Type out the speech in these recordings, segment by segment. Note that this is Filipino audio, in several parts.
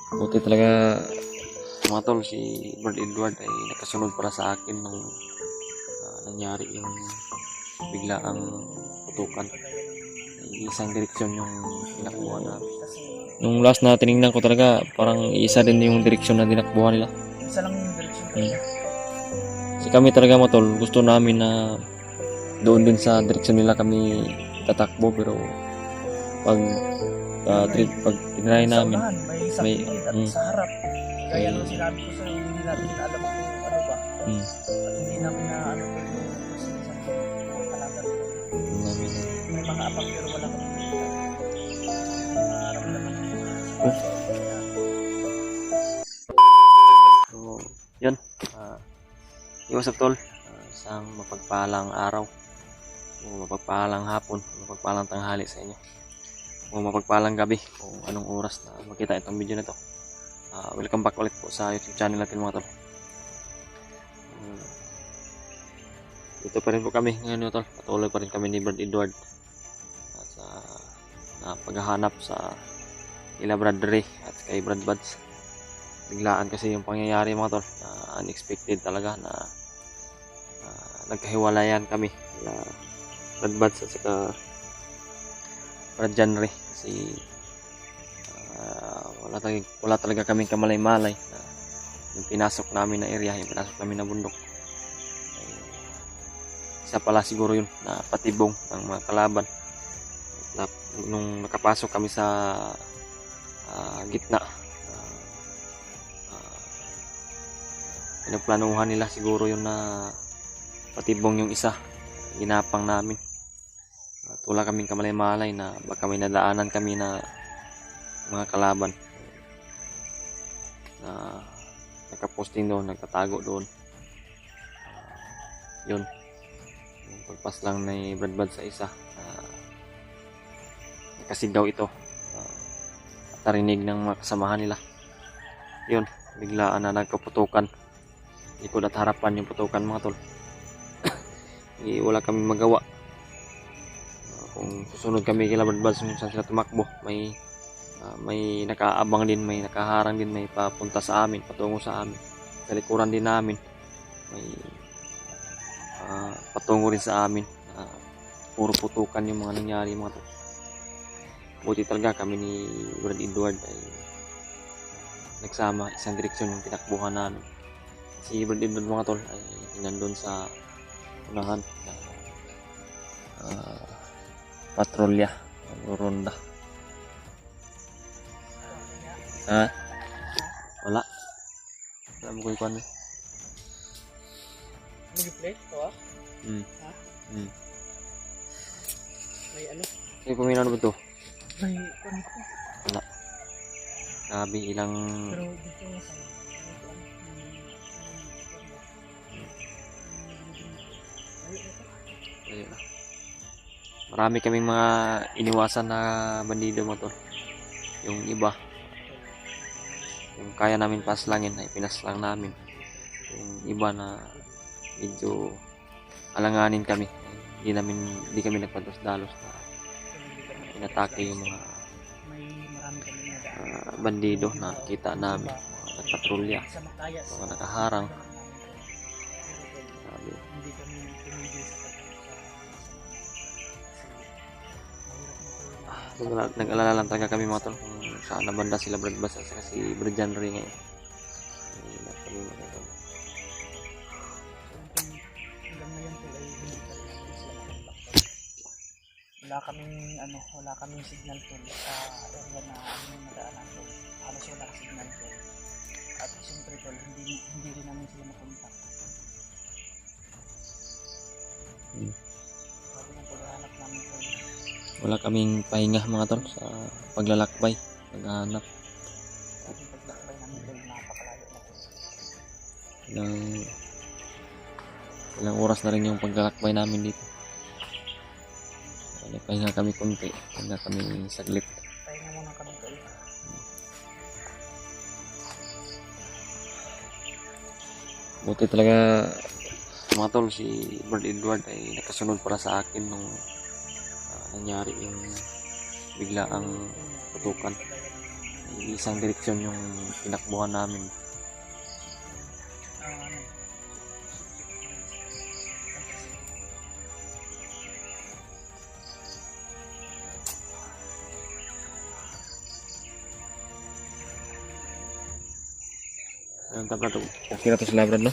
Buti talaga mga tol, si Brad Edward ay nakasunod para sa akin nung nangyari yung biglaang putukan. Isang direksyon yung tinakbuhan namin. Nung last na tinignan ko talaga, parang isa din yung direksyon na tinakbuhan nila. Isa lang yung direksyon talaga. Kasi kami talaga mga tol, gusto namin na doon din sa direksyon nila kami tatakbo, pero pag pag tinry Sa namin, unahan, may sa may- gilid at mm. sa harap. Kaya May- nung sinabi ko sa'yo, hindi natin alam kung ano ba. At hindi namin na ano po yung pasinisan ko yung kalaban. namin May mga abang pero wala kami nakita. Maramdaman Oh. So, yun. What's up tol? Isang mapagpalang araw o mapagpalang hapon o mapagpalang tanghali sa inyo o mapagpalang gabi kung anong oras na makita itong video na to. Welcome back ulit po sa YouTube channel natin mga tol. Dito pa rin po kami ngayon tol. Patuloy pa rin kami ni Brad Edward sa paghahanap sa ila Brad Ray at kay Brad Buds. Biglaan kasi yung pangyayari mga tol, unexpected talaga na nagkahiwalayan kami na Brad Buds at saka Brad John Ray kasi wala talaga kaming kamalay-malay na yung pinasok namin na area, yung pinasok namin na bundok ay isa pala siguro yun na patibong ng mga kalaban na, nung nakapasok kami sa gitna, pinaplanuhan nila siguro yun na patibong yung isa, ginapang namin at wala kaming kamalay-malay na baka may nadaanan kami na mga kalaban na nakaposting doon, nagtatago doon. Yun yung pagpas lang ni Brad Bud sa isa, nakasigaw ito at narinig ng mga kasamahan nila. Yun, biglaan na nagkaputukan, likod at harapan yung putukan mga tol. Wala kami magawa. Kung susunod kami kila Brad Bud kung saan sila tumakbo, may nakaabang din, may nakaharang din, may papunta sa amin, patungo sa amin. Sa likuran din namin may patungo rin sa amin. Puro putukan yung mga nangyari mga tol. Buti talaga kami ni Brad Edward ay nagsama, isang direksyon yung tinakbuhan namin. Si Brad Edward mga tol ay nandun sa unahan, patrolya, ronda. Wala mo ko ikuan. Nag-play ito ah? Ha? May ano? May puminan ba ito? May ano ito? Wala. Grabe, ilang Pero dito nga sa ayun na. Marami kaming mga iniwasan na bandido mo tol. Yung iba, yung kaya namin paslangin ay pinaslang namin. Yung iba na medyo alanganin kami, hindi kami nagpados-dalos na inatake yung mga may marami kami na bandido na kita namin, mga nagpatrolya, sa Makaya mga nakaharang. Sabi, hindi kami tumigil sa nag-alala lang talaga kami mga tol kung saan na banda sila Brad Bass at si Brad John Ray ngayon. wala kaming signal tool sa area na aming madaanan tool. Halos wala signal tool. At siyempre tool, hindi rin namin sila makontak. Sabi ng paghahanap namin tool. Wala kaming pahinga mga tol sa paglalakbay, paghahanap. Sabi ng paglakbay namin tool, napakalayo na tool. Ilang oras na rin yung paglalakbay namin dito. Pahinga kami konti, pahinga kami saglit. Pahinga muna kami tool. Buti talaga mga tol, si Brad Edward ay nakasunod para sa akin nung nangyari yung biglaang putukan. isang direksyon yung tinakbuhan namin. ano, Ayun tabla to. Okay na to sila brad no?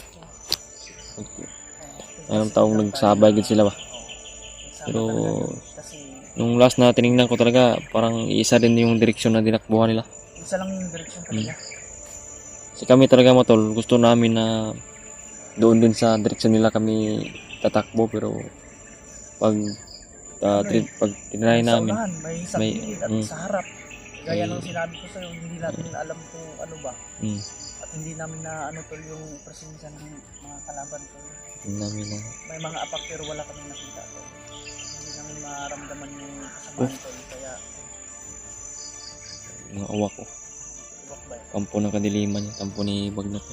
Okay. Ayun taong nagsabay gid sila ba? Pero kasi nung last na tinignan ko talaga parang iisa din yung direksyon na dinakbuhan nila. isa lang yung direksyon talaga. Kasi kami talaga matol, gusto namin na doon din sa direksyon nila kami tatakbo pero pag pag tinry Sa namin unahan, may sa may- gilid at sa harap. Gaya ng sinabi ko sa'yo, hindi natin alam kung ano ba. mm, At hindi namin na ano tol yung presensya ng mga kalaban tol. yun namin na May mga apak pero wala kami nakita tol. Hindi namin maramdaman yung kasamaan tol. Kaya mga awa ko. iwak ba yun? Kampo ng kadiliman yung kampo ni Bagnot.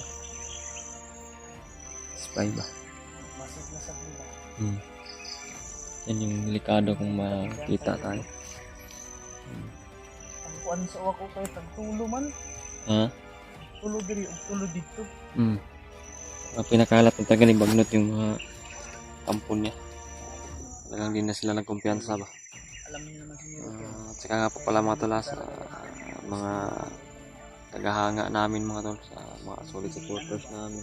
Spy ba? Masid na sa nila. Yan yung delikado kung makita tayo. Ang kuan sa uwak ko kahit ang tulo man. Ha? Tulo diri o tulo dito. Ang pinakalat ng taga ni Bagnot yung mga kampo niya. Talagang di na sila nagkumpiyansa ba? Alam niyo naman siguro. At saka nga po pala mga tula sa mga tagahanga namin mga tol, sa mga solid supporters namin.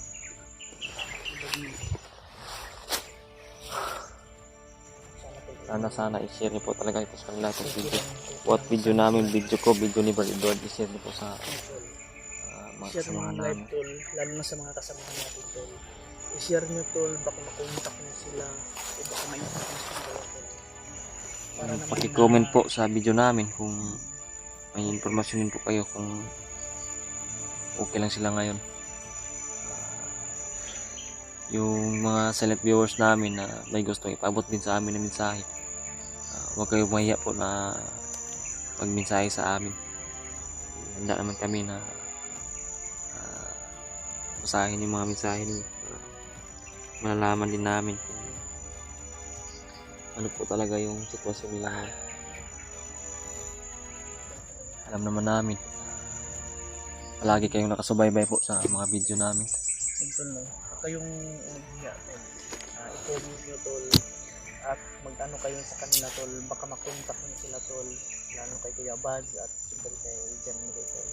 Sana i-share niyo po talaga ito sa kanila itong video. What video namin, video ko, video ni Brad Edward, i-share niyo po sa mga I-share kasamahan ng live namin. tol, lalo na sa mga kasamahan natin tol. I-share nyo tol, baka makontak nyo sila o baka ma-inform nyo sila tol. Para naman Paki-comment po sa video namin kung may impormasyon din po kayo kung okay lang sila ngayon. Yung mga silent viewers namin na may gustong ipabot din sa amin na mensahe, huwag kayong mahiya po na magmensahe sa amin. Handa naman kami na basahin yung mga mensahe niyo para malalaman din namin kung ano po talaga yung sitwasyon nila ngayon. Alam naman namin palagi kayong nakasubaybay po sa mga video namin. Ito no, huwag kayong umihiya tol. I-comment nyo tol at mag-ano kayo sa kanila tol, baka makontak nyo sila tol, lalo kay Kuya Baz at siyempre kay Jan Miguel tol.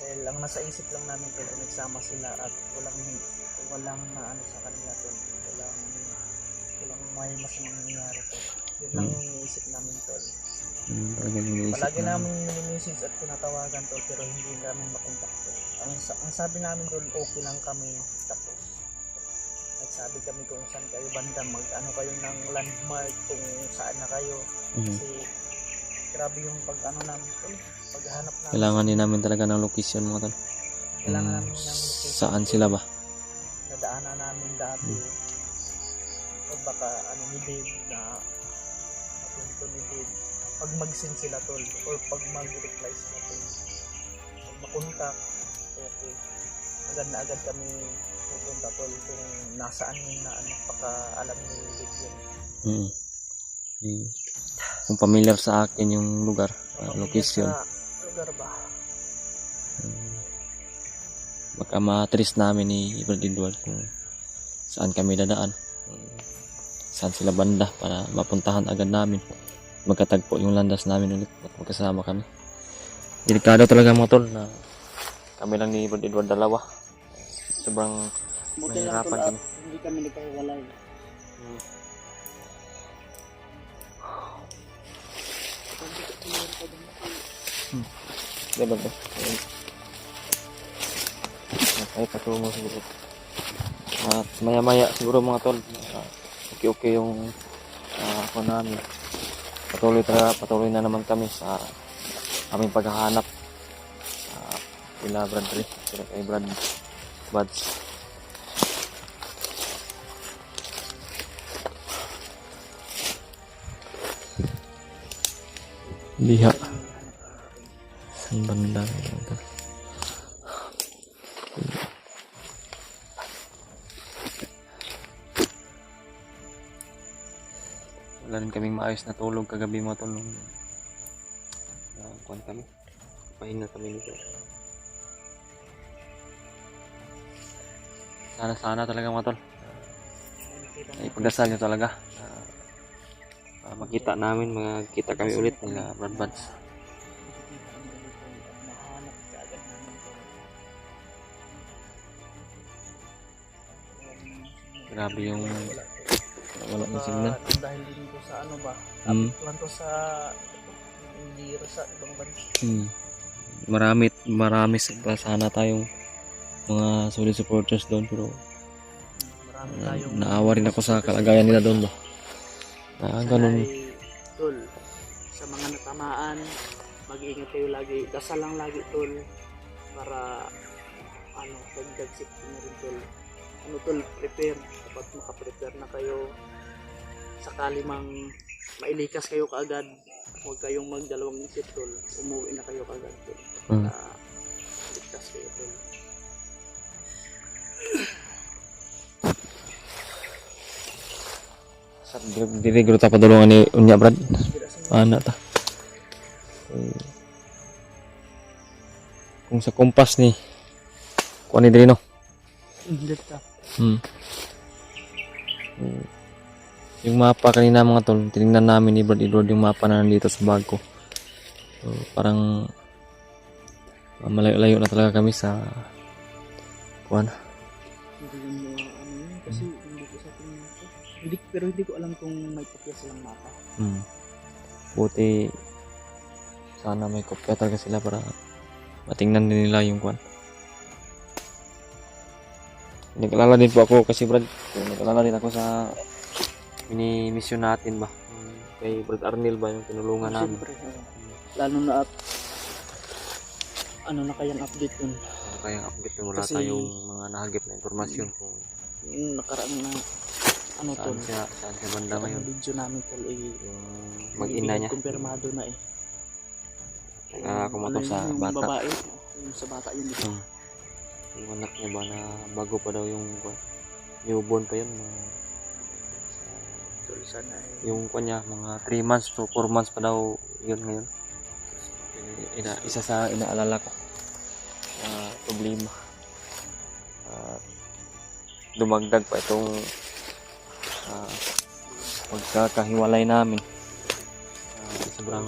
Dahil ang nasa isip lang namin tol ay nagsama sila at walang na ano sa kanila tol, walang may masamang nangyari tol. Yun lang yung iniisip namin tol. Palagi namin mini-message at tinatawagan tol pero hindi namin makontak tol. Ang sabi namin tol, okay lang kami, tapos nagsabi kami kung saan kayo banda, mag-ano kayo ng landmark kung saan na kayo. Kasi grabe yung pag-ano namin tol, paghahanap namin. Kailangan din namin talaga ng location mga tol. Kailangan namin ng location. Saan sila ba? Nadaanan namin dati. O baka ano ni Dave na mapunto ni Dave. Pag mag-send sila tol or pag mag-reply sila tol. Pag makontak, okay. Agad na agad kami pupunta tol kung nasaan yung na ano, baka alam ni Dave yun. Kung familiar sa akin yung lugar, location. Sa lugar ba? Baka ma-trace namin ni Brad Edward kung saan kami dadaan, saan sila banda para mapuntahan agad namin, magkatagpo yung landas namin ulit at magkasama kami. Delikado talaga mga tol na kami lang ni Brad Edward dalawa, sobrang Buti lang tol mahirapan at kami. hindi kami nagkahiwalay. Diba ba? Ay patungo siguro. At maya-maya siguro mga tol, okay yung ako namin. Patuloy na naman kami sa aming paghahanap. Kila Brad Ray, kila kay Brad Buds. Liha. Ang banda ito. Wala rin kaming maayos na tulog kagabi mga tol nung kuwan kami. Pahinga kami dito. Sana talaga mga tol. Nakikita Ay pagdasal nyo talaga. Makita namin, makita kami ulit nila Brad Buds. nakikita ang ganito at mahanap ka agad namin tol. Grabe yung wala ng Baka signal. dahil din ko sa ano ba, Hmm. apektuhan to sa hindi sa ibang bansa. Marami pa sana tayong mga solid supporters doon, pero Marami tayong naawa rin ako sa kalagayan nila doon ba. Ganun. Sanay, tol, sa mga natamaan, mag-iingat kayo lagi. Dasal lang lagi tol para ano, dagdag safety na rin tol. Ano tol, prepare. Dapat makaprepare na kayo. Sakali mang mailikas kayo kaagad, huwag kayong magdalawang isip tol. Umuwi na kayo kaagad tol. Para ligtas kayo tol. Dili guro ta padulungan ni unya Brad. Ana ta. Kung sa kompas ni kuan ni diri no. Dito. Yung mapa kanina mga tol, tinignan namin ni Brad Edward yung mapa na nandito sa bag ko. So, parang malayo-layo na talaga kami sa kuan. Hindi mo ano yun kasi hindi ko sa tingin ko. Pero hindi ko alam kung may kopya silang mapa. Buti sana may kopya talaga sila para matingnan din nila yung kuan. Nag-alala din po ako kasi Brad, nag-alala din ako sa mini-mission natin ba. Kay Brad Arnel ba yung tinulungan namin. Siyempre, lalo na ano na kayang update dun. Kaya update yung wala Kasi- tayong mga nahagip na impormasyon kung Yung nakaraan na ano tol, saan siya banda ang ngayon. video namin tol ay Yung mag-ina niya. kumpirmado na eh. Kumatok sa yung bata. babae, yung sa bata yun dito. Yung anak niya ba na bago pa daw yung newborn pa yun. Tol sana eh. Yung kanya mga 3 months to 4 months pa daw yun ngayon. Isa sa inaalala ko problema. Dumagdag pa itong pagkakahiwalay namin. Sobrang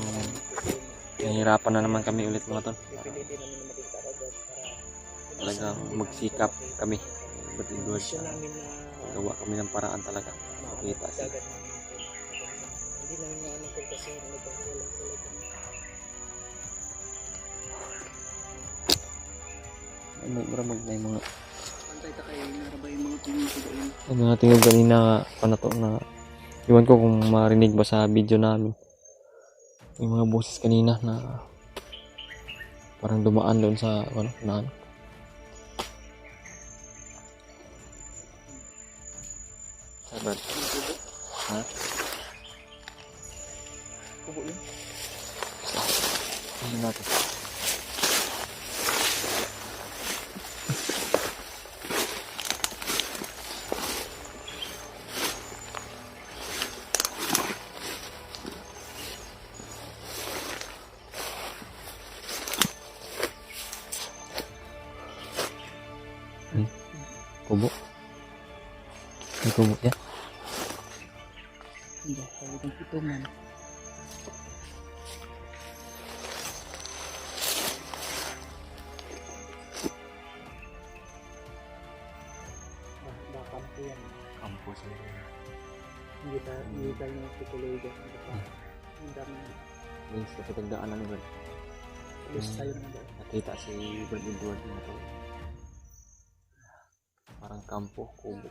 nahihirapan na naman kami ulit mga tol. Pipilitin namin na makita agad para Talagang magsikap kami. Edward, Gusto namin na gawa kami ng paraan talaga. Makita siya. agad namin tol. Hindi namin maano tol kasi nagkahiwalay talaga. May mga Pantay ta kayo, narabay yung mga tingin ko doon. ang mga tingog kanina pa na to na iwan ko kung marinig ba sa video namin. May mga boses kanina na parang dumaan doon sa unahan. Sabat. Ha? Kubo yun. Ano natin? Kubo. May kubo yan. Hindi, sabi kong pitungan. Bakam po yan. Campus. Hindi tayo nagtutuloy dyan. Ang dami. Means sa pagdaanan ni Brad. Alis tayo na dyan. Nakita si Brad Edward na to. Parang kampo, kubo.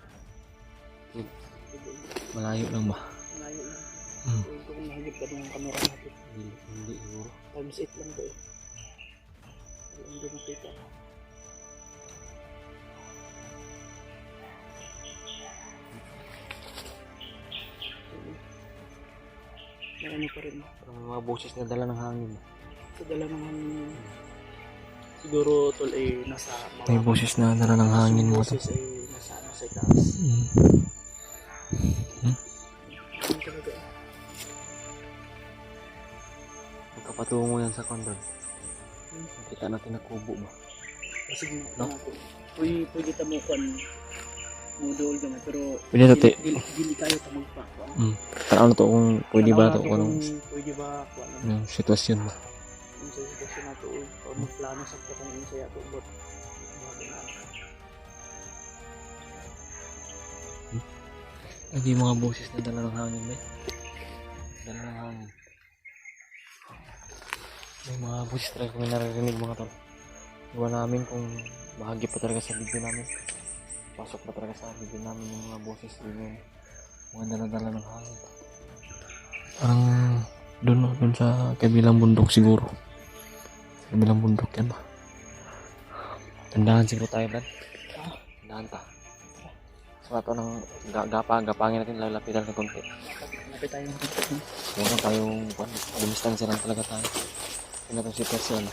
Malayo lang ba? Malayo lang. Hmm. Ito kung mahigit ka ng camera natin. Hindi siguro. Times 8 lang to eh. Hindi nakita. May ano pa rin. Parang mga boses na dala ng hangin. Sa dala ng hangin. Siguro tol ay nasa May boses na dala ng hangin mo to. boses ay nasa ano sa itaas. Ano talaga eh. Magkapatungo yan sa kondon. Kita natin na kubo ba? Sige, No? pwede tamo kan modol ka pero Pwede to, te. dili kayo ta magpa. Tanaw na to kung pwede ba to. Kung Pwede ba kuan anong sitwasyon ba? sa sitwasyon nato o magplano sa kung insaya to bot. Ay, yung mga boses na dala ng hangin ba? Dala ng hangin. May mga boses talaga kami naririnig mga tol. Iwan namin kung bahagi pa talaga sa video namin. Pasok pa talaga sa video namin yung mga boses yung mga dala-dala ng hangin. Parang doon sa kabilang bundok siguro. Kabilang bundok yan ba? Tandahan siguro tayo, Brad. Tandahan ta. So ato ng gapangin natin, lalapitan ng konti. Lapit tayo. Meron tayong distansya lang talaga tayo. Yun na itong sitwasyon.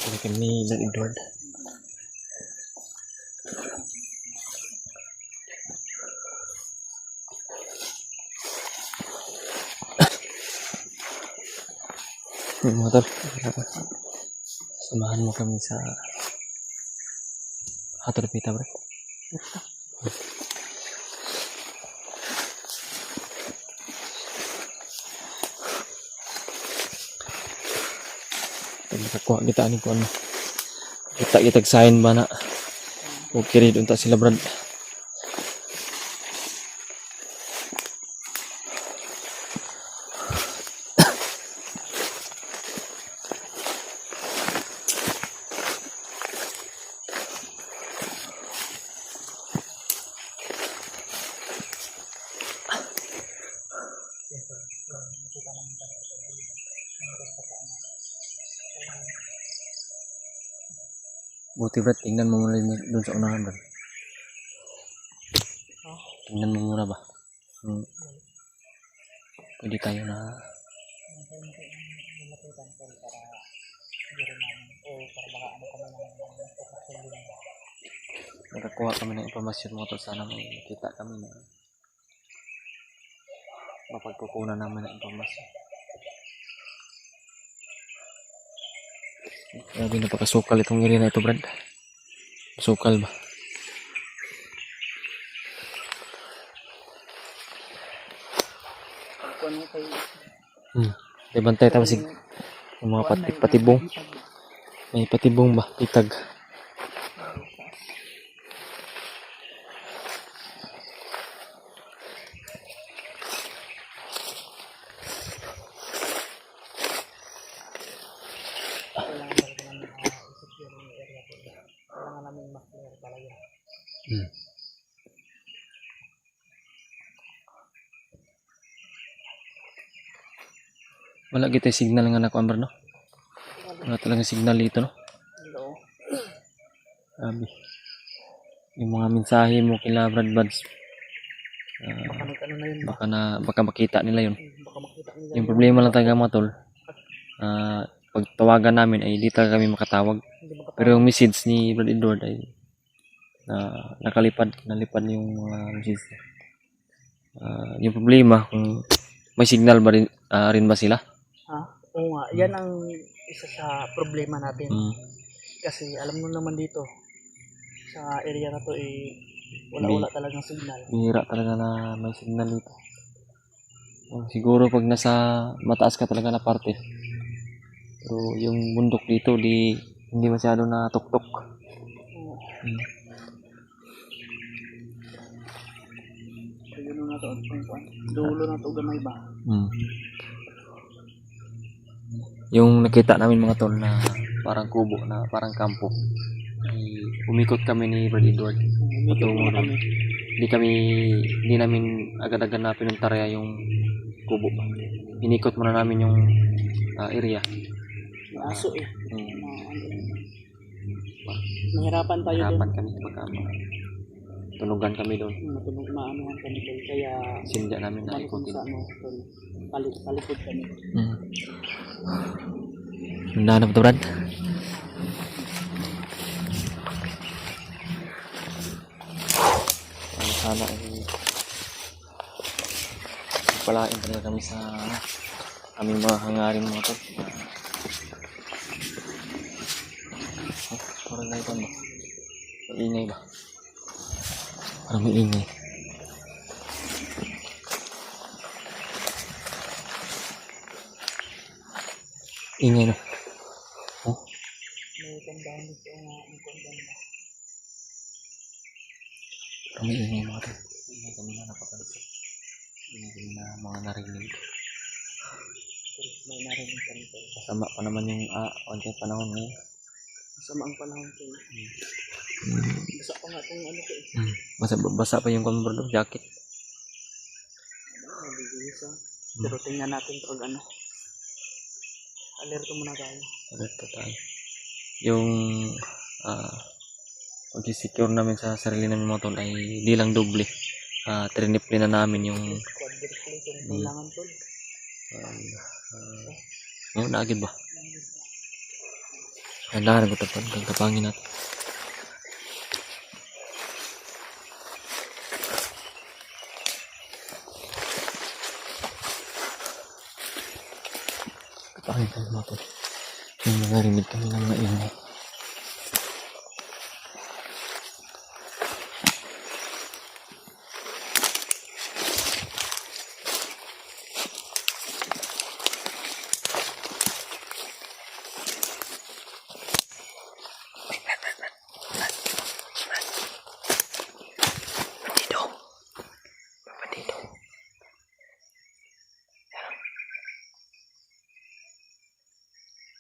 Ini kami Brad Edward. Mga tol, samahan mo kami sa Hato Pita, bro. Nakakuha kita ni kuan. Kita kitag sign ba na. Okay rin unta sila, Brad. Buti, Brad, tingnan mo muna doon sa unahan, Brad. Tingnan mo muna ba? Pwede tayo na nakakuha kami ng impormasyon mo to. Sana may kita kami na mapagkukunan namin ng impormasyon. Grabe, napakasukal itong area na ito, Brad. Sukal ba? May bantay tapos yung mga patibong. May patibong ba? Pitag. Wala kita signal nga nakuan, no? Wala talaga signal dito, no? Sabi. Yung mga mensahe mo kila Brad Buds. Baka makita nila yun. Yung problema lang talaga mga tol. Pag tawagan namin ay di talaga kami makatawag. Pero yung message ni Brad Edward ay nalipad yung mga message. Yung problema kung may signal ba rin ba sila? Oo nga, yan ang isa sa problema natin. Kasi alam mo naman dito, sa area na to wala talagang signal. Bihira talaga na may signal dito. Siguro pag nasa mataas ka talaga na parte. Pero yung bundok dito hindi masyado na tuktok. Ayun na to, dulo na to gamay ba? Yung nakita namin mga tol na parang kubo na parang kampo. Umikot kami ni Brad Edward. Patungo doon. Hindi namin agad-agad na pinuntarya yung kubo. Inikot muna namin yung area. Aso Nahirapan tayo doon. Nahirapan kami baka tunugan kami doon. Maanuhan kami doon. Kaya sinja namin na ikutin. Palikod kami. Nanap to, Brad. Sana pagpalain talaga kami sa aming mga hangarin mga tol. Parang naipan ba? Maingay ba? Parang may ingay. Ingay no? Oh, May tandaan dito nga ang tandaan. parang may ingay mga tol. Ingay kami na napapansin. Ingay kami na mga narinig. May narinig kami tol. Masama pa naman yung onte panahon ngayon. Masama ang panahon tol. Basa pa nga itong ano ko eh. Basa pa yung converter jacket. Nabibihis ah. Pero tingnan natin pag ano. Alerto muna tayo. Alerto tayo. Yung pag-secure namin sa sarili namin mga tol ay di lang doble. Trinipli na namin yung Quadruple kung kailangan tol. naagid ba? Kailangan ko tapangin natin. Tapangin tayo mga tol. Yung narinig kami ng maingay.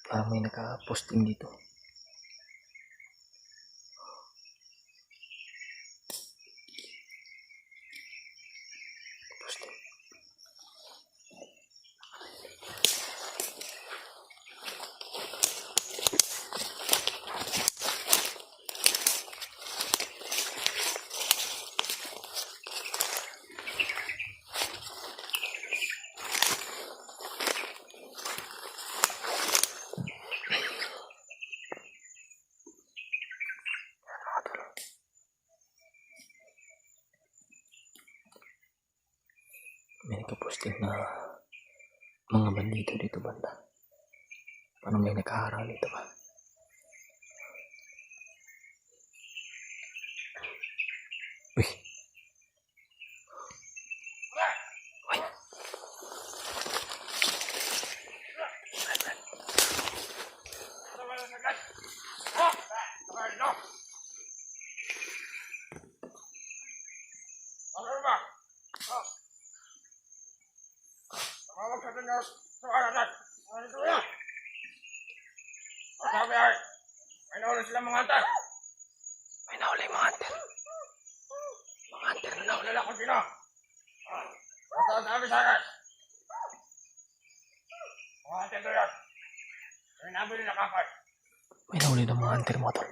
Parang may naka-posting dito. Posting. May nakaposting na mga bandito dito banda. Parang may nakaharang dito ba? Uy! Uy! May nahuli sila mga hunter. May nahuli mga hunter. Mga hunter na nahuli. Wala kung sino. Basta sabi sa akin. Mga hunter doon yan. May nabili na kapal. May nahuli ng mga hunter mga tol.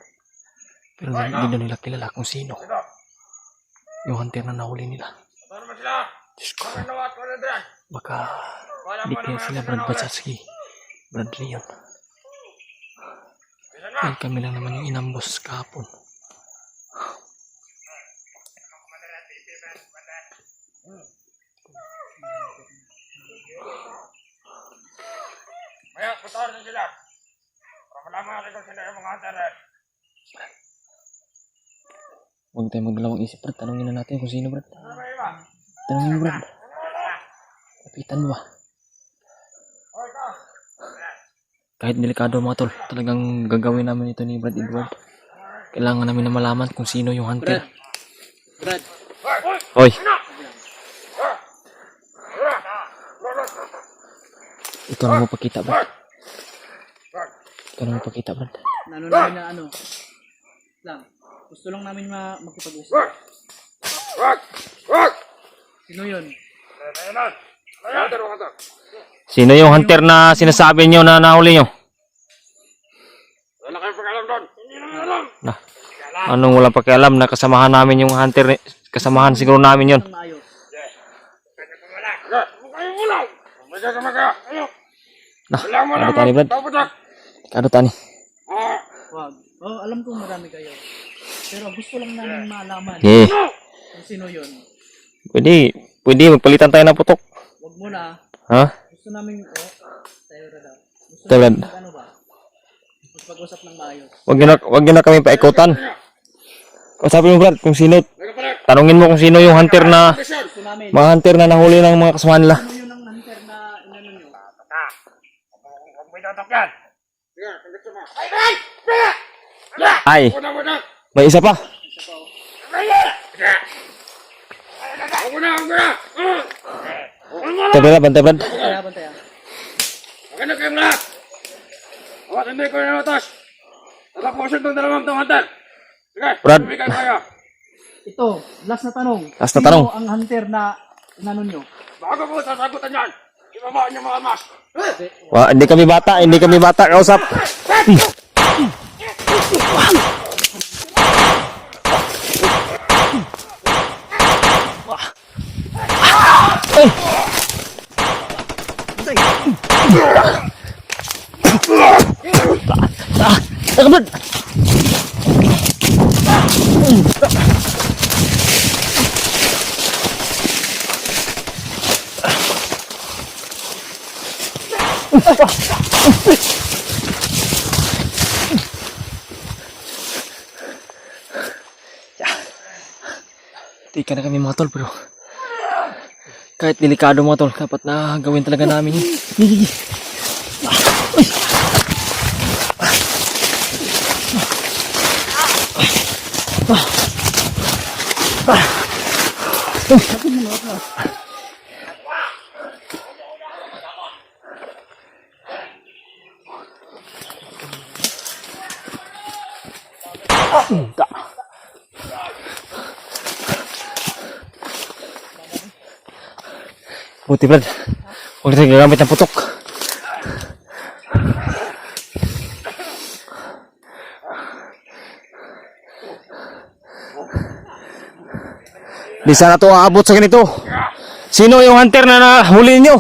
Pero hindi na nila kilala kung sino. Ito. Yung hunter na nahuli nila. Ito naman sila. Diyos ko. Mga nawa at wala doon. Baka Wala di pa kaya naman sila sila Brad nahuli. Bachatsky. Brad Leon. Bisa na. Dahil kami lang naman yung inambos kahapon. Maya, putahan na sila. Para malaman natin kung sila yung mga hunter. Huwag tayo magdalawang isip, Brad. Tanungin na natin kung sino, Brad. Ano ba iba? Tanungin mo, Brad. Kapitan mo ba? O ikaw. Kahit delikado mga tol, talagang gagawin namin ito ni Brad Edward. Kailangan namin na malaman kung sino yung hunter. Brad. Hoy! Ito na mo pakita, Brad. Ito na mo pakita, Brad. Ano namin na ano. Lang. Gusto lang namin makipag-usap. Sino yun? Sino yung hunter na sinasabi nyo na nahuli nyo? Wala kayong pag-alam doon. Hindi naman alam. Nah, anong walang pakialam na kasamahan namin yung hunter? Kasamahan siguro namin yun. Ang maayos. Pwede pa wala. Huwag kayong ulam. Umaga ka maga. Ayo. Nah, Wala mo kado tani, Brad. Paputak. Kado tani. Wag. Oh, alam kong marami kayo. Pero gusto lang namin malaman Eh, kung sino yun. pwede magpalitan tayo ng putok. Wag muna, Ha? gusto namin, tayo na daw. Gusto Tayo, Brad. namin ano ba? Pag-usap ng maayos. Wag niyo na kami paikutan. Kausapin mo, Brad, kung sino. Tanungin mo kung sino yung hunter na, Gusto namin, mga hunter na nahuli ng mga kasama nila. ano yun ang hunter na inano nyo? Huwag mo itatak yan. Sige, kung gusto mo. Ay, Muna. may isa pa. Huwag mo na. Bantay, Brad. Kaya bantaya. Maganda kayong lahat. Awas, hindi ko yung utos. Natapusin itong dalawang itong hunter. Sige, Brad. bumigay kayo. Ito, last na tanong. Last na tanong. Sino ang hunter na inano nyo? Bago ko sasagutan yan, ibabaan niyo mga mas. Hindi kami bata, kausap. Tika na kami mga tol, pero kahit delikado mga tol, dapat na gawin talaga namin yun. Buti Brad, huwag na tayo gagamit ng putok. Di sana to aabot sa ganito. Sino yung hunter na nahuli niyo?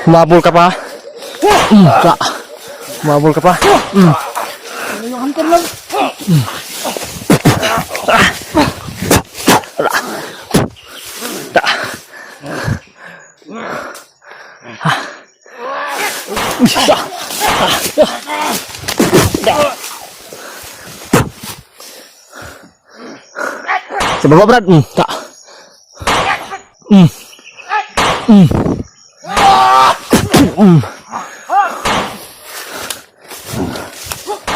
Humabol ka pa? Humabol ka pa? Ano yung hunter lang? Sa baba Brad.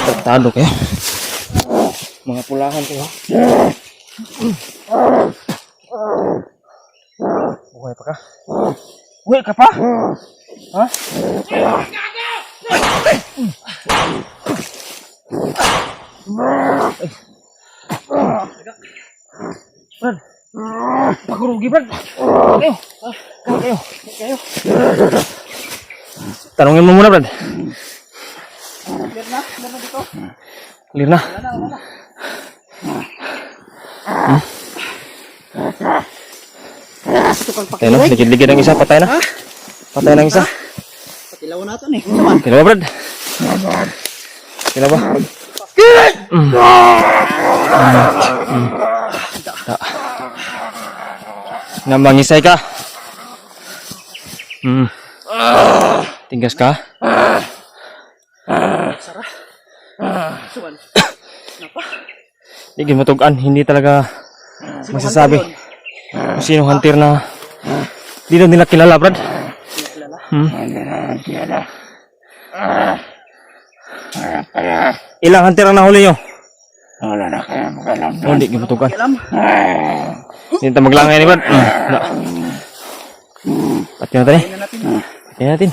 Tartado kayo. Mga pulahan kayo. Buhay pa ka? Buhay ka pa? Ha? Brad, pakurugi Brad. Kayo. Tanungin mo muna Brad. Clear na? Clear na dito? Clear na. Wala. Patay na, ligid-ligid ang isa, patay na. Patay na ang isa. Patilawan natin eh. Saman. Kailan ba Brad? Kailan ba? Namangisay ka. Tinggas ka. Saman. Napa? Hindi matugan, hindi talaga masasabi kung sino hunter na di na nila kilala Brad. Ilang hunter ang nahuli nyo? Wala na kaya magalang. Hindi matugan. Alam? Hindi na maglangay ni Brad. Pati natin eh. Tingnan natin. Pati natin.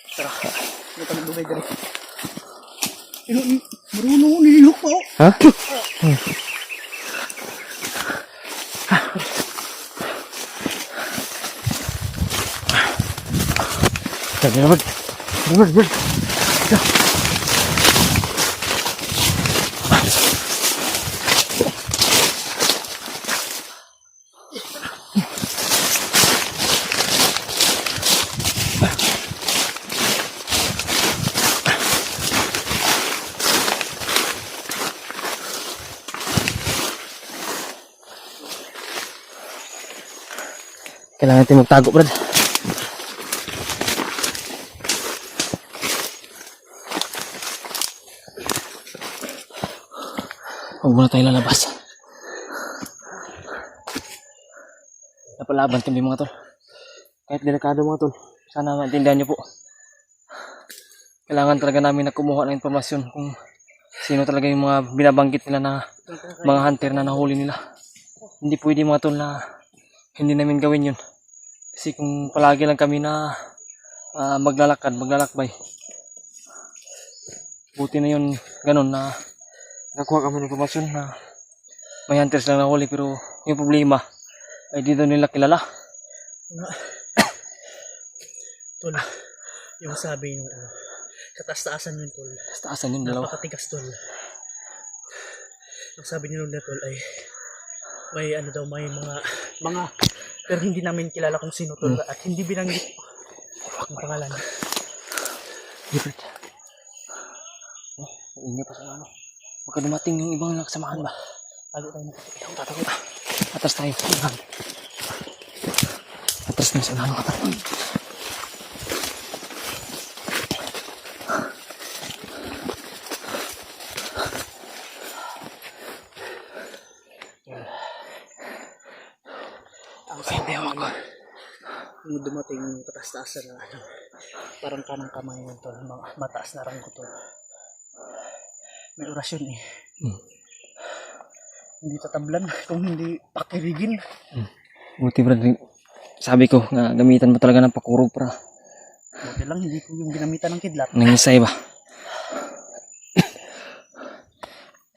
Tara. Hindi pa nagbubay dali. Marunong nilihok pa oh. Ha? Sige na Brad. Brad. Kailangan natin magtago, Brad. Huwag muna tayo lalabas. Napalaban kami mga tol. Kahit delikado mga tol. Sana maintindihan nyo po. Kailangan talaga namin na kumuha ng informasyon kung sino talaga yung mga binabanggit nila na mga hunter na nahuli nila. Hindi pwede mga tol na hindi namin gawin yun. Kasi kung palagi lang kami na maglalakbay. Buti na yun, ganun na nakuha kami ng informasyon na may hunters lang nahuli, pero yung problema ay dito nila kilala. Tol, yung sabi yung kataas-taasan yun tol. Taasan yun, dalawa. Napakatigas tol. Ang sabi niyo na tol ay may ano daw, may mga pero hindi namin kilala kung sino tol at hindi binanggit ang pangalan. Different. Ingay pa sa ano. Baka dumating yung ibang nakasamahan ba? Tago tayo nakapit. Ikaw tatakot ah. Atas tayo. Atas na sa unahan ka. Ang sabi ako nung dumating yung kataas-taasan na ano, parang kanang kamay yun tol, mga mataas na ranggo tol. May orasyon eh. Hindi tatablan kung hindi pakirigin. Buti Brad, sabi ko nga gamitan mo talaga ng pakuro para Buti lang hindi ko yung ginamitan ng kidlat. nangisay ba?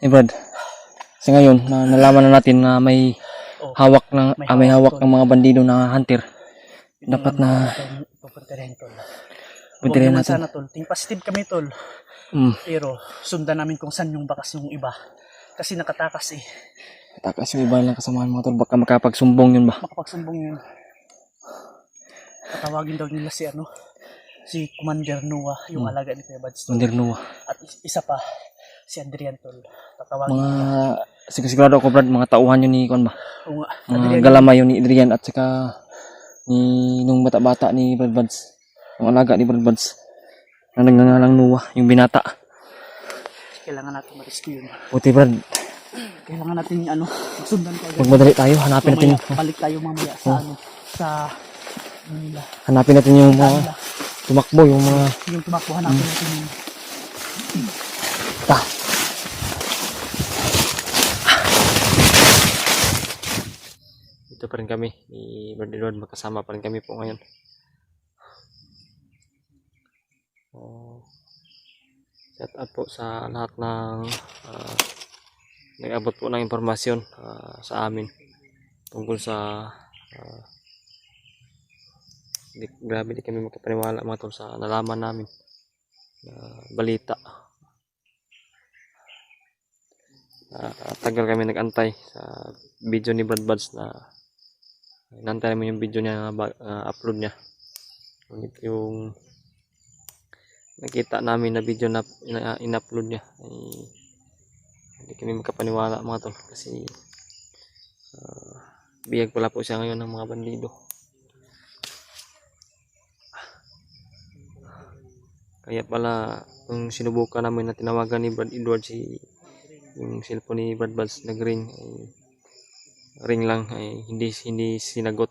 Eh Brad, kasi ngayon nalaman na natin na may hawak ng may hawak ng mga bandido na hunter. Dapat na pupunta rin tol. punta rin natin. Sana tol, ting positive kami tol. Pero sundan namin kung saan yung bakas yung iba. Kasi nakatakas eh. Takas yung iba lang kasamahan mga tol, baka makapagsumbong yun ba? Makapagsumbong yun. Tatawagin daw nila si ano, si Commander Noah, yung alaga ni Kuya Bads tol. Commander Noah. At isa pa, si Adrian tol. Tatawagin Mga nila. sigurado ako Brad, mga tauhan yun ni Kon ba? Oo nga, Mga galamay yun ni Adrian at saka ni nung bata-bata ni Brad Buds. Yung alaga ni Brad Buds. Na nagngangalang Noah, yung binata. Kailangan natin ma-rescue yun. Buti Brad, Kailangan natin ano, sundan ko agad. magmadali tayo, hanapin natin. Mamaya, balik tayo mamaya sa ano, sa Manila. Hanapin natin yung mga tumakbo, yung mga Yung tumakbo, hanapin natin yun. ta. Dito pa rin kami, ni Brad Edward, magkasama pa rin kami po ngayon. Shout out po sa lahat ng nag-abot po ng impormasyon sa amin tungkol sa grabe di kami makapaniwala mga tol sa nalaman namin na balita. Tagal kami nag-antay sa video ni Brad Buds na inantay namin yung video niya na upload niya. Ngunit yung nakita namin na video na in-upload niya ay hindi kami makapaniwala mga tol kasi biyag pala po siya ngayon ng mga bandido. Kaya pala kung sinubukan namin na tinawagan ni Brad Edward yung cellphone ni Brad Buds nag-ring ring lang ay hindi sinagot.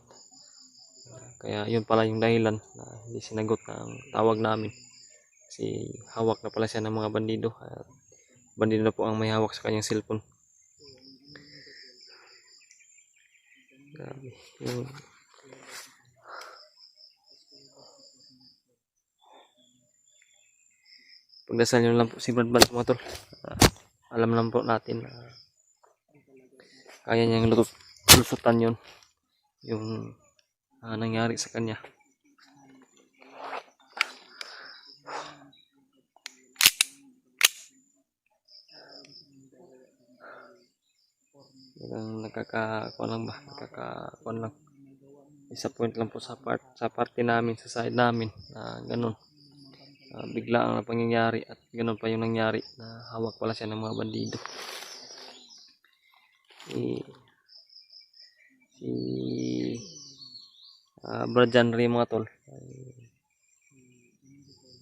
Kaya yun pala yung dahilan na hindi sinagot ng tawag namin. Kasi hawak na pala siya ng mga bandido at bandido na po ang may hawak sa kanyang cellphone. Grabe yun. Pagdasal nyo lang po si Brad Buds mga tol. Alam lang po natin na kaya niyang lusutan yun yung nangyari sa kanya. Nakakakuan lang. Disappoint lang po sa party namin, sa side namin na ganun. Bigla ang pangyayari at ganun pa yung nangyari na hawak pala siya ng mga bandido. Brad Janry mga tol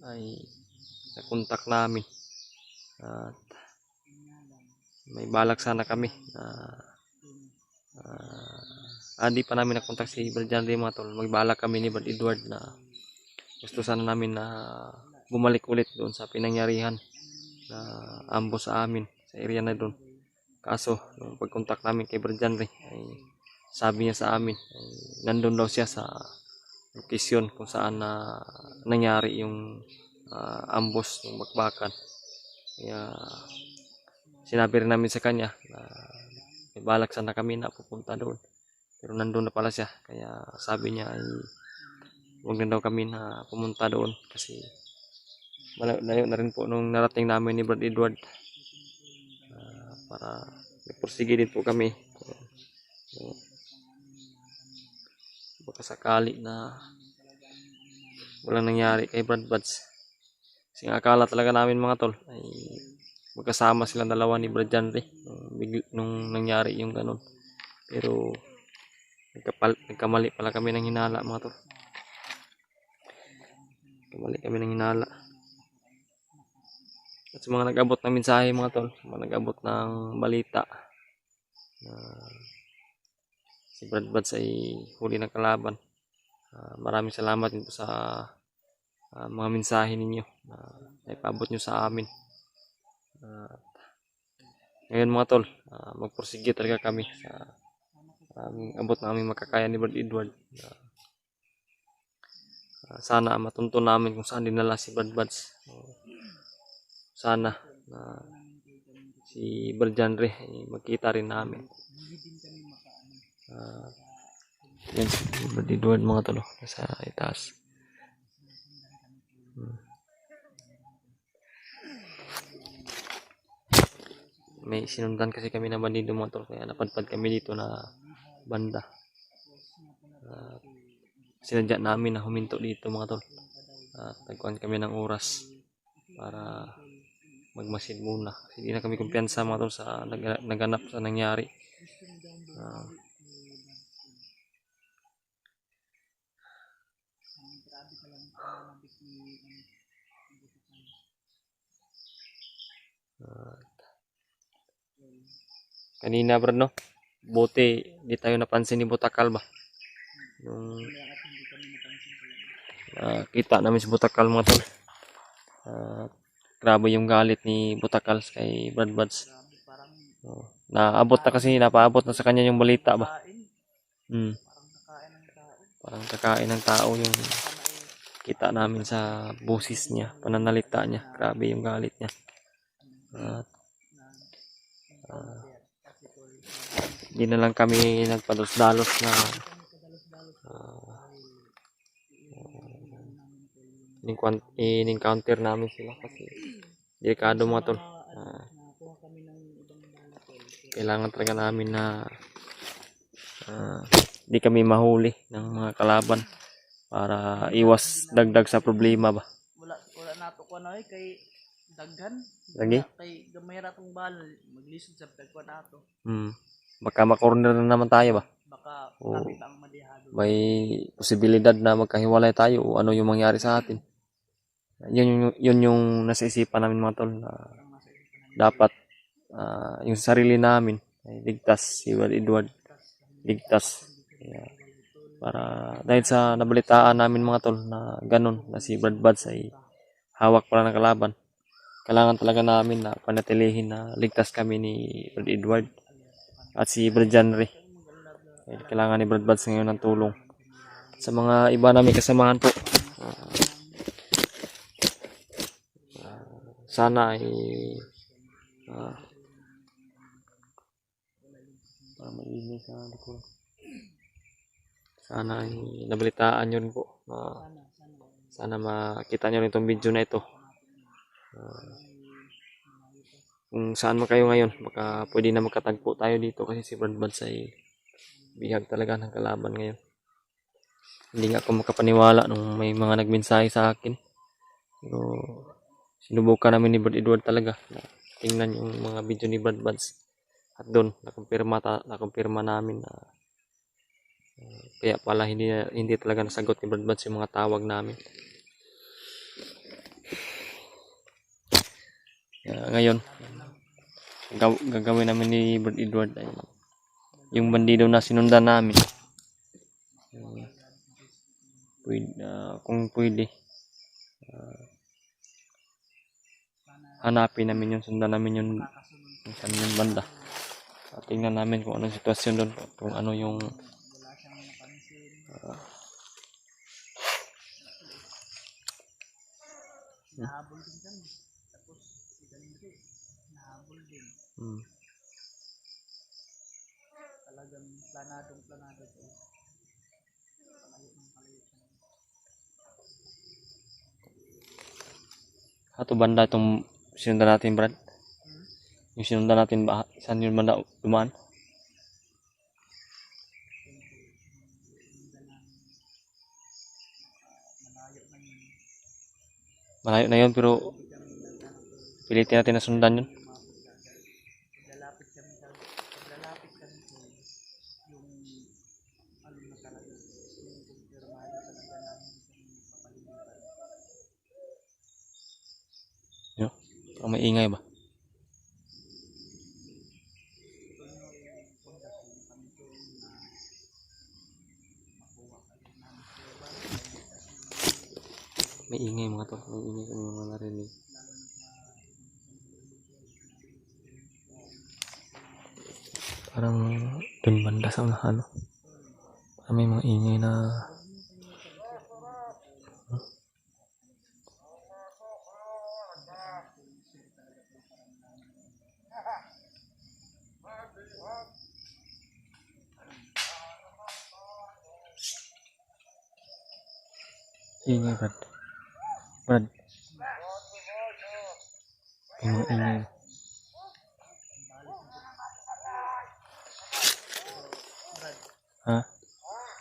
ay nakontak namin at may balak sana kami di pa namin nakontak si Brad Janry mga tol. Magbalak kami ni Brad Edward na gusto sana namin na bumalik ulit doon sa pinangyarihan na ambos sa amin sa area na doon. Kaso nung pagkontak namin kay Brad Janry ay sabi niya sa amin ay nandun daw siya sa location kung saan na nangyari yung ambos ng bakbakan. Kaya sinabi rin namin sa kanya na may balak sana kami na pupunta doon, pero nandun na pala siya. Kaya sabi niya ay huwag na daw kami na pumunta doon kasi malayo na rin po nung narating namin ni Brad Edward. Para nagpursige din po kami. Baka sakali na walang nangyari kay Brad Buds. Kasi akala talaga namin mga tol ay magkasama silang dalawa ni Brad Janry nung nangyari yung ganun. Pero nagkamali pala kami ng hinala mga tol. Nagkamali kami ng hinala. At sa mga nag-abot ng mensahe mga tol, mga nag-abot ng balita na si Brad Buds ay huli ng kalaban. Maraming salamat din po sa mga mensahe ninyo na ipaabot nyo sa amin. Ngayon mga tol, magpursige talaga kami sa abot na aming makakaya ni Brad Edward. Sana matunto namin kung saan dinala si Brad Buds. Sana na si Brad Janry ay magkita rin namin. Yan si Brad Edward mga tol sa itaas. May sinundan kasi kami na bandido mga tol, kaya napadpad kami dito na banda. Sinadya namin na huminto dito mga tol. Nagkuhan kami ng oras para magmasid muna. Kasi hindi na kami kumpiyansa mga tol sa naganap sa nangyari. Kanina Brad no, buti di tayo napansin ni Butakal ba yung kita namin si Butakal mga tol. Grabe yung galit ni Butakal kay Brad Buds. Naabot na kasi, napaabot na sa kanya yung balita ba. Parang kakain ng tao yung kita namin sa boses niya, pananalita niya. Grabe yung galit niya. Hindi na lang kami nagpados-dalos na in-encounter namin sila kasi delikado mga tol. Kailangan talaga namin na di kami mahuli ng mga kalaban para iwas dagdag sa problema ba. Wala nato ko na kay daghan. Lagi? Kay gamay ra tong bal, maglisod sa pagkuan nato. Baka makorner na naman tayo ba? Baka nakita ang madihado. May posibilidad na magkahiwalay tayo o ano yung mangyari sa atin. Yun yung nasa isipan namin mga tol na dapat yung sarili namin ay ligtas, si Edward ligtas. Para dahil sa nabalitaan namin mga tol na ganun na si Brad Buds ay hawak pala ng kalaban, kailangan talaga namin na panatilihin na ligtas kami ni Brad Edward at si Brad Janry. Kailangan ni Brad Buds ngayon ng tulong sa mga iba namin kasamahan po. Sana ay sana ay nabalitaan nyo rin po. Sana makita nyo rin itong video na ito. Kung saan man kayo ngayon, baka pwede na magkatagpo tayo dito kasi si Brad Buds ay bihag talaga ng kalaban ngayon. Hindi nga ako makapaniwala nung may mga nagmensahe sa akin. Pero sinubukan namin ni Brad Edward talaga na tingnan yung mga video ni Brad Buds. At doon, nakumpirma namin na Kaya pala hindi talaga nasagot ni Brad Buds yung mga tawag namin. Ngayon, gagawin namin ni Brad Edward ay yung bandido na sinundan namin. Kung pwede, hanapin namin yun, sundan namin yun kung saan yung banda. Tingnan namin kung anong sitwasyon doon, kung ano yung Nahabol din kami. Tapos si Danilo, nahabol din. Talagang planado to. Palayo ng palayo. ato banda itong sinundan natin, Brad. Yung sinundan natin ba, saan yun banda dumaan? Malayo na yun, pero pilitin natin na sundan yun. Paglalapit kami po, yung ano na talaga, yung kumpirmado talaga namin yung papalimutan. Yun. Ang maingay ba? May ingay mga to. May ingay kami mga narinig. Parang dun banda sa unahan, no? Parang may mga ingay na ingay, Brad. Brad. May mga ingay. Ha?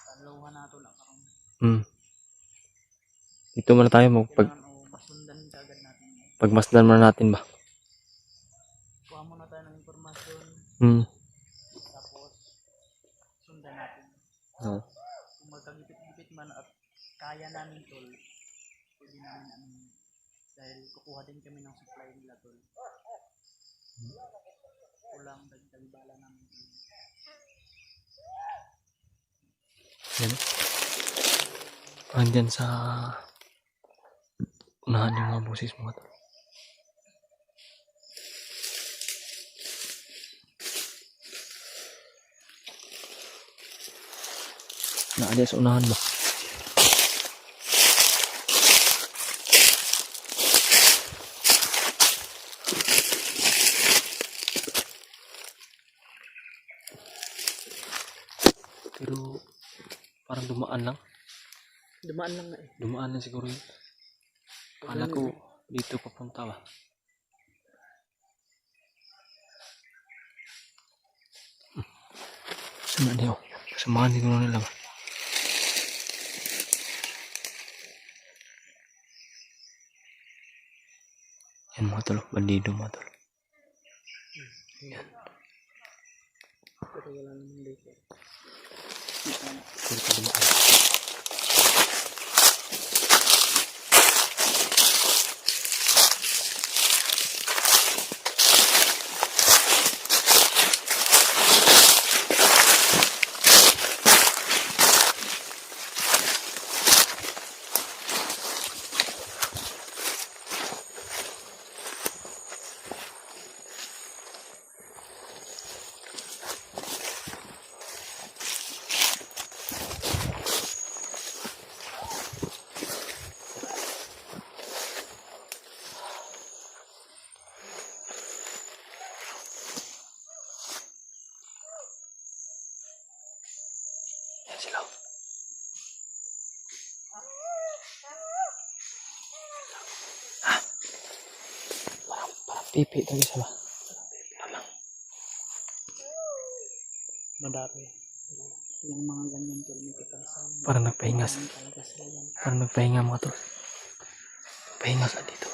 Tanluhan nato lang karong Dito muna tayo masundan kagad natin. pagmasdan muna natin ba? Kuha muna tayo ng impormasyon. Tapos sundan natin. Kung magkagipit-gipit man at kaya namin tol, pwede namin dahil kukuha din kami ng supply nila tol. Kulang dagdag bala namin. Yan. Andyan sa unahan yung mga boses mga to. Naali sa unahan ba? Pero parang dumaan lang. Dumaan lang na eh. Dumaan lang siguro yun. Akala ko dito papunta ba? Sama niyo. Samahan dito na nila ba? Yan mga tol. Bandido mga tol. Yan. Pero wala naman dito. Dito dumaan. Yan sila. Parang pipi talaga sila. Madami. Yung mga ganyan tol, may kakasan. Parang nagpahinga. Talaga sila yan. Parang nagpahinga mga tol. Pahinga sa dito.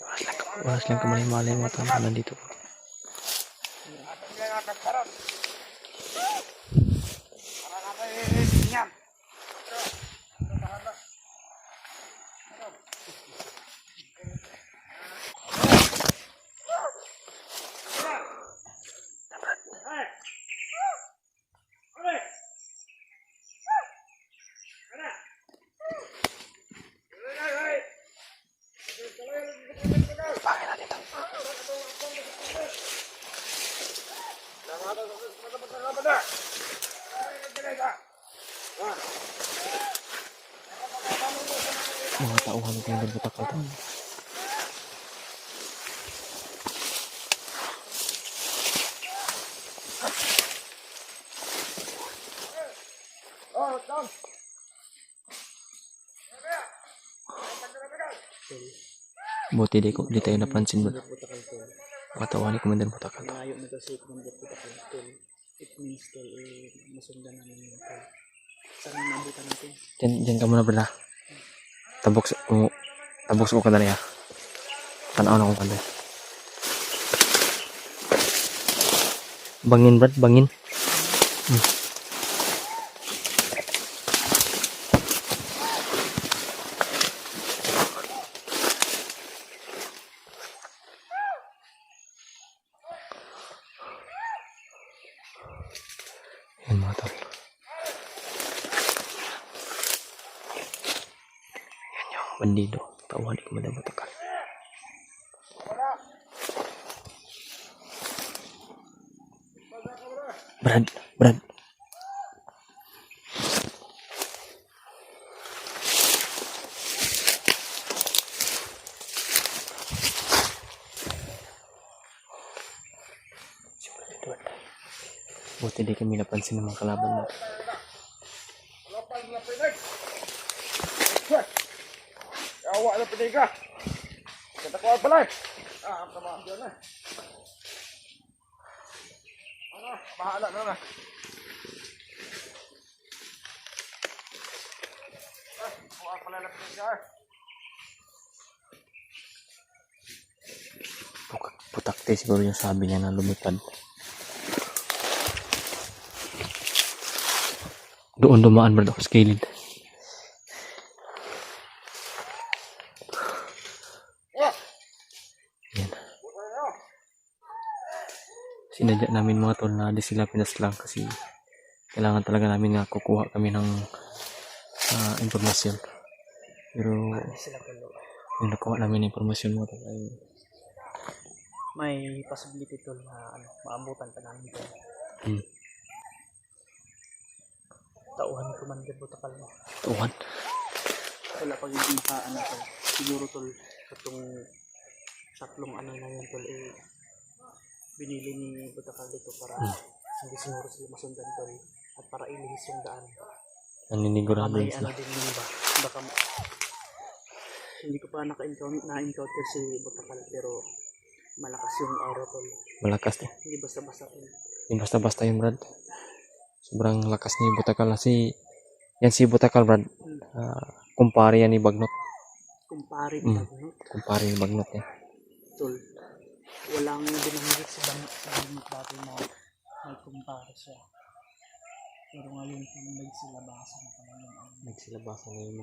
Wala ka Oras lang kamalay-malay mga tao nandito. Pangin natin ito. Mga tauhan ko yung nagbutak ito. Buti di tayo napansin mo. Butakal tol. Katawan ni Commander Butakal. Malayo na to si Commander Butakal tol. It means tol, masundan namin yun tol. Sana mabutan natin. Diyan ka muna brad. Tabok ko ka dali ha. Tanaw na kong kanday. Bangin brad, bangin. Yan mga tol. Yan yung bandido. Tauhan ni Commander Butakal. Brad. Buti di kami napansin ng mga kalaban mo. Awak na piniga. Kata ko balay. Tama diyan na. Bahala na. Buat pala na piniga. Putakte siguro yung sabi niya na lumipad. Doon dumaan brad ako sa kilid. Yan. Sinadya namin mga tol na di sila pinaslang kasi kailangan talaga namin na kukuha kami ng impormasyon. Pero Sila tol. yung nakuha namin ng impormasyon mga tol ay May possibility tol na maabutan pa namin tol. Tauhan ni Commander Butakal mo. tuwan. Wala pag hindi pa tol. Siguro tol katong saklong na yun tol binili ni Butakal dito para hindi siguro sila masundan tol at para ilihis yung daan. Naninigurado May sila. din yun ba? Baka hindi ko pa na-encounter si Butakal pero malakas yung aura tol. Malakas eh. Hindi basta-basta tol. Yung basta-basta yung brad. Sobrang lakas ni Butakal. Yan si Butakal brad. Kumpare yan ni Bagnot. Kumpare ni Bagnot. Kumpare ni Bagnot eh. Tol. Walang binanggit si Bagnot dati na may kumpare siya. Pero ngayon nagsilabasan na pala yung Nagsilabasan na yung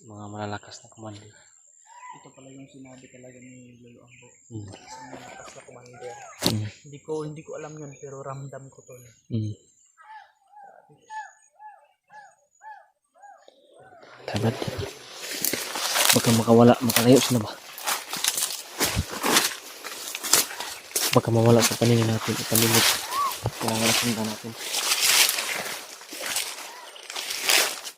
mga malalakas na commander. ito pala yung sinabi talaga ni Lolo Ambo. Mm. Isang malakas na commander. Mm. Hindi ko alam yun pero ramdam ko tol. Tabat. Baka makalayo sila ba? Baka mawala sa paningin natin. Ipanimit. Kailangan natin natin.